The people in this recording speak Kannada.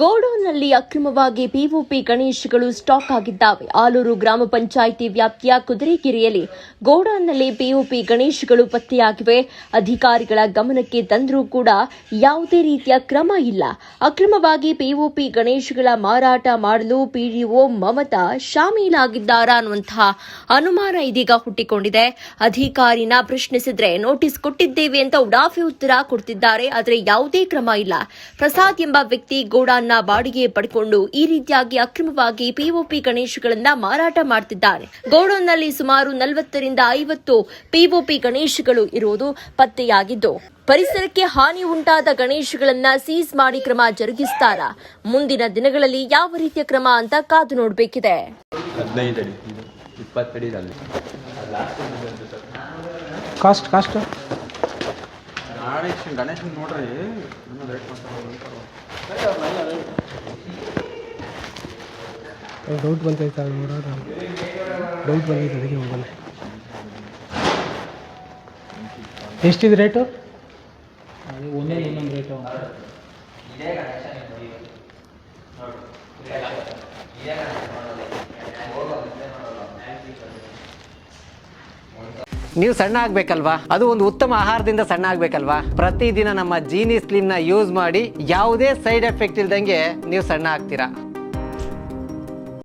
ಗೋಡೌನ್ನಲ್ಲಿ ಅಕ್ರಮವಾಗಿ ಪಿಒಪಿ ಗಣೇಶಗಳು ಸ್ಟಾಕ್ ಆಗಿದ್ದಾವೆ. ಆಲೂರು ಗ್ರಾಮ ಪಂಚಾಯಿತಿ ವ್ಯಾಪ್ತಿಯ ಕುದುರೆಕೆರೆಯಲ್ಲಿ ಗೋಡೌನ್ನಲ್ಲಿ ಪಿಒಪಿ ಗಣೇಶಗಳು ಪತ್ತೆಯಾಗಿವೆ. ಅಧಿಕಾರಿಗಳ ಗಮನಕ್ಕೆ ತಂದರೂ ಕೂಡ ಯಾವುದೇ ರೀತಿಯ ಕ್ರಮ ಇಲ್ಲ. ಅಕ್ರಮವಾಗಿ ಪಿಒಪಿ ಗಣೇಶಗಳ ಮಾರಾಟ ಮಾಡಲು ಪಿಡಿಒ ಮಮತಾ ಶಾಮೀಲಾಗಿದ್ದಾರಾ ಅನ್ನುವಂತಹ ಅನುಮಾನ ಇದೀಗ ಹುಟ್ಟಿಕೊಂಡಿದೆ. ಅಧಿಕಾರಿನ ಪ್ರಶ್ನಿಸಿದ್ರೆ ನೋಟಿಸ್ ಕೊಟ್ಟಿದ್ದೇವೆ ಅಂತ ಉಡಾಫೆ ಉತ್ತರ ಕೊಡ್ತಿದ್ದಾರೆ. ಆದರೆ ಯಾವುದೇ ಕ್ರಮ ಇಲ್ಲ. ಪ್ರಸಾದ್ ಎಂಬ ವ್ಯಕ್ತಿ ಗೋಡಾನ್ನ ಬಾಡಿಗೆ ಪಡೆದುಕೊಂಡು ಈ ರೀತಿಯಾಗಿ ಅಕ್ರಮವಾಗಿ ಪಿಒಪಿ ಗಣೇಶಗಳನ್ನ ಮಾರಾಟ ಮಾಡುತ್ತಿದ್ದಾನೆ. ಗೋಡೌನ್ನಲ್ಲಿ ಸುಮಾರು 40 ರಿಂದ 50 ಪಿಒಪಿ ಗಣೇಶಗಳು ಇರುವುದು ಪತ್ತೆಯಾಗಿದ್ದು, ಪರಿಸರಕ್ಕೆ ಹಾನಿ ಉಂಟಾದ ಗಣೇಶಗಳನ್ನ ಸೀಸ್ ಮಾಡಿ ಕ್ರಮ ಜರುಗಿಸುತ್ತಾರಾ? ಮುಂದಿನ ದಿನಗಳಲ್ಲಿ ಯಾವ ರೀತಿಯ ಕ್ರಮ ಅಂತ ಕಾದು ನೋಡಬೇಕಿದೆ. 15 ಅಡಿ 20 ಅಡಿದಲ್ಲಿ ಕಾಸ್ಟ್ ಗಣೇಶನ್ ನೋಡ್ರಿ ಡೌಟ್ ಬಂತೈತೆ ಡೌಟ್ ಬಂದೈತೆ ಅದಕ್ಕೆ ಹೋಗಲ್ಲ. ಎಷ್ಟಿದೆ ರೇಟು? ಅದು ಒಂದೊಂದು ರೇಟು. ನೀವು ಸಣ್ಣ ಆಗ್ಬೇಕಲ್ವಾ? ಅದು ಒಂದು ಉತ್ತಮ ಆಹಾರದಿಂದ ಸಣ್ಣ ಆಗ್ಬೇಕಲ್ವಾ? ಪ್ರತಿದಿನ ನಮ್ಮ ಜೀನಿ ಸ್ಲಿಮ್ ನ ಯೂಸ್ ಮಾಡಿ ಯಾವುದೇ ಸೈಡ್ ಎಫೆಕ್ಟ್ ಇಲ್ದಂಗೆ ನೀವು ಸಣ್ಣ ಆಗ್ತೀರಾ.